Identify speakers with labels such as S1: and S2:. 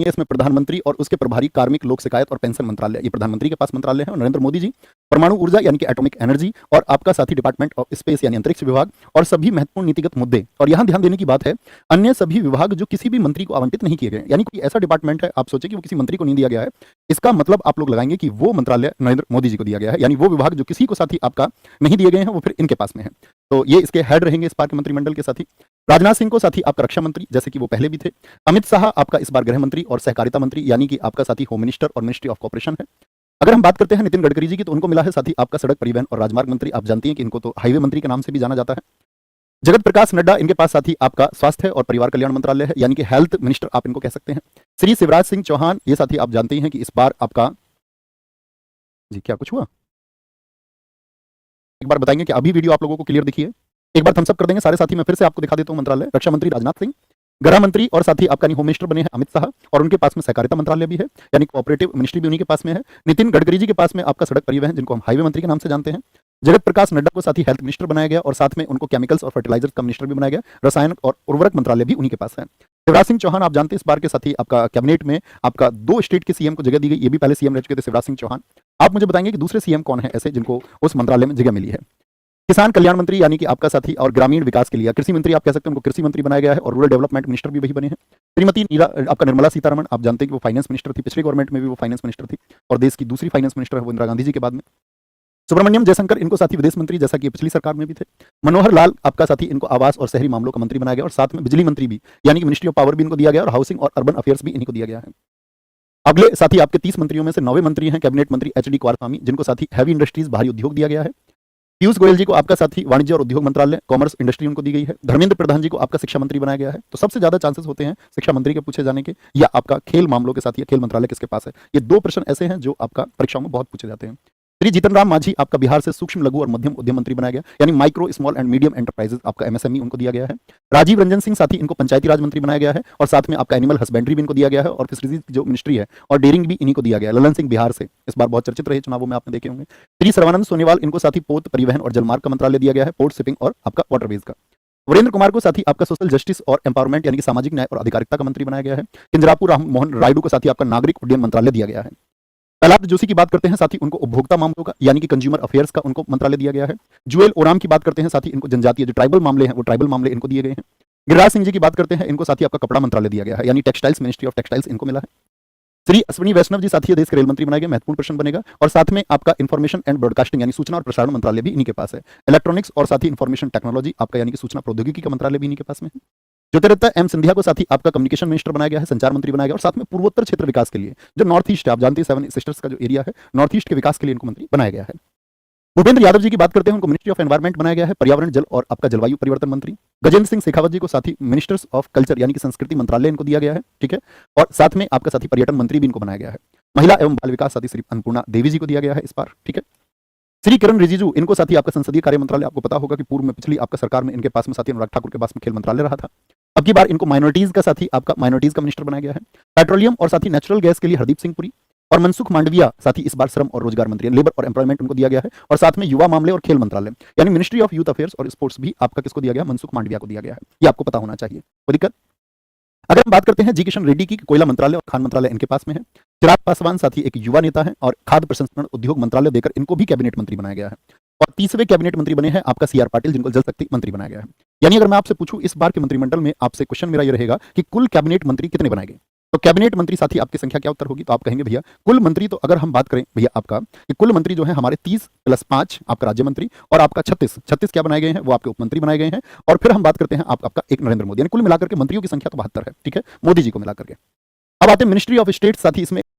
S1: इसमें प्रधानमंत्री और उसके प्रभारी कार्मिक लोक शिकायत और पेंशन मंत्रालय, ये प्रधानमंत्री के पास मंत्रालय है। और नरेंद्र मोदी जी परमाणु ऊर्जा यानी कि एटॉमिक एनर्जी और आपका साथी डिपार्टमेंट ऑफ स्पेस यानी अंतरिक्ष विभाग और सभी महत्वपूर्ण नीतिगत मुद्दे। और यहां ध्यान देने की बात है, अन्य सभी विभाग जो किसी भी मंत्री को आवंटित नहीं किए गए, यानी कोई ऐसा डिपार्टमेंट है आप सोचे कि वो किसी मंत्री को नहीं दिया गया है, इसका मतलब आप लोग लगाएंगे कि वो मंत्रालय नरेंद्र मोदी जी को दिया गया है, यानी वो विभाग जो किसी को साथी आपका नहीं दिए गए हैं वो फिर इनके पास में है। तो ये इसके हेड रहेंगे इस बार के मंत्रिमंडल के साथी। राजनाथ सिंह को साथी आपका रक्षा मंत्री, जैसे कि वो पहले भी थे। अमित शाह आपका इस बार गृह मंत्री और सहकारिता मंत्री, यानी कि आपका साथी होम मिनिस्टर और मिनिस्ट्री ऑफ कॉर्पोरेशन है। अगर हम बात करते हैं नितिन गडकरी जी की, तो उनको मिला है साथी आपका सड़क परिवहन और राजमार्ग मंत्री। आप जानती हैं कि इनको तो हाईवे मंत्री के नाम से भी जाना जाता है। जगत प्रकाश नड्डा, इनके पास साथी आपका स्वास्थ्य और परिवार कल्याण मंत्रालय है, यानी कि हेल्थ मिनिस्टर आप इनको कह सकते हैं। श्री शिवराज सिंह चौहान, ये साथी आप जानते हैं कि इस बार आपका जी क्या कुछ हुआ, एक बार बताएंगे कि अभी वीडियो आप लोगों को क्लियर दिखी है? एक बार थम्स अप कर देंगे सारे साथी। मैं फिर से आपको दिखा देता हूं मंत्रालय। रक्षा मंत्री राजनाथ सिंह, गृह मंत्री और साथी आपका होम मिनिस्टर बने हैं अमित शाह, और उनके पास में सहकारिता मंत्रालय भी है, यानी कोऑपरेटिव मिनिस्ट्री भी उन्हीं के पास में है। नितिन गडकरी जी के पास में आपका सड़क परिवहन, जिनको हम हाईवे मंत्री के नाम से जानते हैं। जगत प्रकाश नड्डा को साथी हेल्थ मिनिस्टर बनाया गया और साथ में उनको केमिकल्स और फर्टिलाइजर्स का मिनिस्टर भी बनाया गया। रसायन और उर्वरक मंत्रालय भी उन्हीं के पास है। शिवराज सिंह चौहान, आप जानते हैं इस बार के साथी आपका कैबिनेट में आपका 2 स्टेट के सीएम को जगह दी गई। ये भी पहले सीएम रह चुके थे शिवराज सिंह चौहान। आप मुझे बताएंगे कि दूसरे सीएम कौन है ऐसे जिनको उस मंत्रालय में जगह मिली है? किसान कल्याण मंत्री, यानी कि आपका साथी और ग्रामीण विकास के लिए कृषि मंत्री आप कह सकते हैं, उनको कृषि मंत्री बनाया गया है और रूरल डेवलपमेंट मिनिस्टर भी वही बने हैं। श्रीमती आपका निर्मला सीतारमण, आप जानते हैं कि वो फाइनेंस मिनिस्टर थी, पिछले गवर्नमेंट में भी वो फाइनेंस मिनिस्टर थी और देश की दूसरी फाइनेंस मिनिस्टर है वो इंदिरा गांधी जी के बाद में। सुब्रमण्यम जयशंकर, इनको साथी विदेश मंत्री, जैसा कि पिछली सरकार में भी थे। मनोहर लाल आपका साथी, इनको आवास और शहरी मामलों का मंत्री बनाया गया और साथ में बिजली मंत्री भी, यानी कि मिनिस्ट्री ऑफ पावर भी इनको दिया गया और हाउसिंग और अर्बन अफेयर्स भी इन्हीं को दिया गया है। अगले साथी आपके 30 मंत्रियों में से 9वें मंत्री हैं कैबिनेट मंत्री एचडी कुमारस्वामी, जिनको साथी हैवी इंडस्ट्रीज भारी उद्योग दिया गया है। पीयूष गोयल जी को आपका साथी वाणिज्य और उद्योग मंत्रालय कॉमर्स इंडस्ट्री उनको दी गई है। धर्मेंद्र प्रधान जी को आपका शिक्षा मंत्री बनाया गया है। तो सबसे ज्यादा चांसेस होते हैं शिक्षा मंत्री के पूछे जाने के, या आपका खेल मामलों के साथ या खेल मंत्रालय किसके पास है। ये 2 प्रश्न ऐसे हैं जो आपका परीक्षाओं में बहुत पूछे जाते हैं। श्री जीतन राम मांझी आपका बिहार से सूक्ष्म लघु और मध्यम उद्यम मंत्री बनाया गया, यानी micro small and medium enterprises आपका एमएसएमई उनको दिया गया है। राजीव रंजन सिंह साथी, इनको पंचायती राज मंत्री बनाया गया है और साथ में आपका एनिमल हस्बेंड्री भी इनको दिया गया है और फिशरीज जो मिनिस्ट्री है और डेयरिंग भी इन्हीं को दिया गया है। ललन सिंह बिहार से इस बार बहुत चर्चित रहे चुनावों में, आपने देखे होंगे। श्री सर्वानंद सोनेवाल, इनको साथी पोत परिवहन और जलमार्ग का मंत्रालय दिया गया है, पोर्ट शिपिंग और आपका वाटरवेज का। वीरेंद्र कुमार को साथी आपका सोशल जस्टिस और एम्पावरमेंट यानी कि सामाजिक न्याय और अधिकारिता का मंत्री बनाया गया है। किंजरापू राम मोहन रायडू को साथी आपका नागरिक उड्डयन मंत्रालय दिया गया है। प्रहलाद जोशी की बात करते हैं साथी, उनको उपभोक्ता मामलों का यानी कि कंज्यूमर अफेयर्स का उनको मंत्रालय दिया गया है। जुएल ओराम की बात करते हैं साथी, इनको जनजातीय जो ट्राइबल मामले हैं वो ट्राइबल मामले इनको दिए गए हैं। गिरिराज सिंह जी की बात करते हैं, इनको साथी आपका कपड़ा मंत्रालय दिया गया है, यानी टेक्सटाइल्स मिनिस्ट्री ऑफ टेक्सटाइल्स इनको मिला है। श्री अश्विनी वैष्णव जी साथी देश के रेल मंत्री बनाए गए, महत्वपूर्ण प्रश्न बनेगा। और साथ में आपका इंफॉर्मेशन एंड ब्रॉडकास्टिंग यानी सूचना और प्रसारण मंत्रालय भी इन्हीं के पास है। इलेक्ट्रॉनिक्स और साथी इंफॉर्मेशन टेक्नोलॉजी आपका यानी कि सूचना प्रौद्योगिकी का मंत्रालय भी इन्हीं के पास में है। ज्योतिरादित्य एम सिंधिया को साथी आपका कम्युनिकेशन मिनिस्टर बनाया गया है, संचार मंत्री बनाया गया और साथ में पूर्वोत्तर क्षेत्र विकास के लिए जो नॉर्थ ईस्ट है, आप जानते हैं 7 सिस्टर्स का जो एरिया है, नॉर्थ ईस्ट के विकास के लिए इनको मंत्री बनाया गया है। भूपेंद्र यादव जी की बात करते हैं, उनको मिनिस्ट्री ऑफ एनवायरमेंट बनाया गया है, पर्यावरण जल और आपका जलवायु परिवर्तन मंत्री। गजेंद्र सिंह शेखावत जी को साथी मिनिस्टर्स ऑफ कल्चर यानी कि संस्कृति मंत्रालय इनको दिया गया है, ठीक है। और साथ में आपका साथी पर्यटन मंत्री भी इनको बनाया गया है। महिला एवं बाल विकास साथी श्री अन्नपूर्णा देवी जी को दिया गया है इस बार, ठीक है। श्री किरण रिजिजू, इनको साथी आपका संसदीय कार्य मंत्रालय, आपको पता होगा कि पूर्व में पिछली आपका सरकार में इनके पास में साथी अनुराग ठाकुर के पास में खेल मंत्रालय रहा था। अब की बार इनको माइनॉरिटीज का साथी आपका माइनॉरिटीज का मिनिस्टर बनाया गया है। पेट्रोलियम और साथी नेचुरल गैस के लिए हरदीप सिंह पुरी और मनसुख मांडविया साथी इस बार श्रम और रोजगार मंत्री, लेबर और एम्प्लॉयमेंट उनको दिया गया है। और साथ में युवा मामले और खेल मंत्रालय यानी मिनिस्ट्री ऑफ यूथ अफेयर्स और स्पोर्ट्स भी आपका किसको दिया गया, मनसुख मांडविया को दिया गया है। ये आपको पता होना चाहिए, कोई दिक्कत? अगर हम बात करते हैं जी किशन रेड्डी की, कोयला मंत्रालय और खान मंत्रालय इनके पास में है। चिराग पासवान साथी एक युवा नेता है और खाद्य प्रसंस्करण उद्योग मंत्रालय देकर इनको भी कैबिनेट मंत्री बनाया गया है। और 30वें कैबिनेट मंत्री बने हैं आपका सीआर पाटिल, जिनको जल शक्ति मंत्री बनाया गया है। यानी अगर मैं आपसे पूछूं इस बार के मंत्रिमंडल में, आपसे क्वेश्चन मेरा ये रहेगा कि कुल कैबिनेट मंत्री कितने बनाए गए, तो कैबिनेट मंत्री साथी आपकी संख्या क्या उत्तर होगी? तो आप कहेंगे भैया कुल मंत्री, तो अगर हम बात करें भैया आपका कि कुल मंत्री जो है हमारे 30 + 5 आपका राज्य मंत्री और आपका 36 क्या बनाए गए हैं, वो आपके उपमंत्री बनाए गए हैं। और फिर हम बात करते हैं आपका एक नरेंद्र मोदी, यानी कुल मिलाकर के मंत्रियों की संख्या तो 72 है, ठीक है, मोदी जी को मिलाकर के। अब आते हैं मिनिस्ट्री ऑफ स्टेट साथी, इसमें